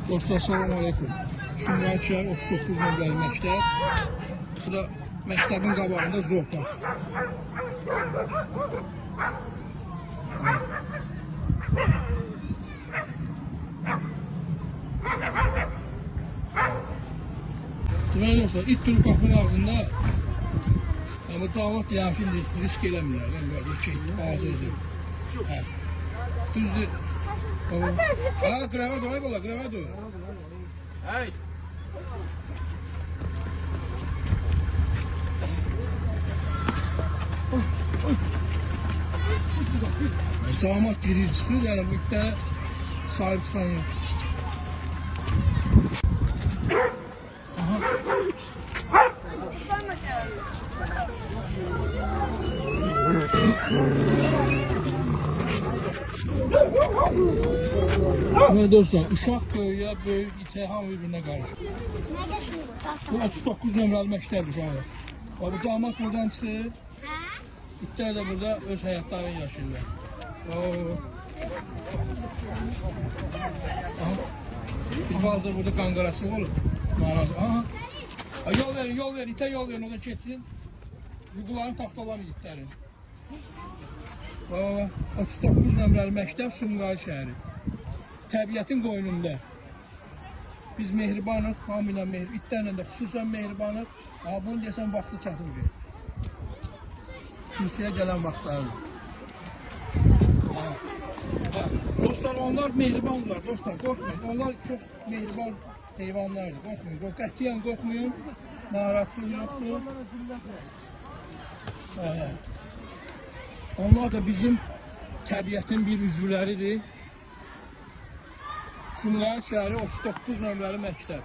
Dostlar, salam aleyküm. Sumqayıt şəhər 39 nömrəli məktəb. Sıra məktəbin qabağında zoopark. Deməli dostlar, it durub qapının ağzında. Ama damat yaxşı risk eləmirlər. Balaca edir. Düzdür. Qrava dur, bala, qrava dur. Hey. Damat girir çıxır, yəni bu itdə sahib çıxan yox. Evet dostlar, uşaq böyüyə, böyük itə hamı bir-birinə qarışır. Bu 39 nömrəli məktəbdir abi. Bu damat buradan çıxır. İtlər də burada öz həyatlarını yaşayırlar. Bir bazı burada qanqarası olur. Yol verin, itə yol verin, o da keçsin. Yuqların tapdalarını itlərin. 39 nömrəli məktəb Sumqayıt şəhəri. Təbiətin qoynunda. Biz mehribanıq, hamı ilə mehribanıq, itlərlə də xüsusən mehribanıq. Bunu deyəsən vaxtı çatır. Kürsüyə gələn vaxtlardır. Dostlar, onlar mehribandırlar, dostlar, qorxmayın. Onlar çox mehriban heyvanlardır, qorxmayın. Qətiyyən qorxmayın, narahatçılıq yoxdur. Onlar da bizim təbiətin bir üzvləridir. Sumqayıt şəhəri 39 nömrəli məktəb.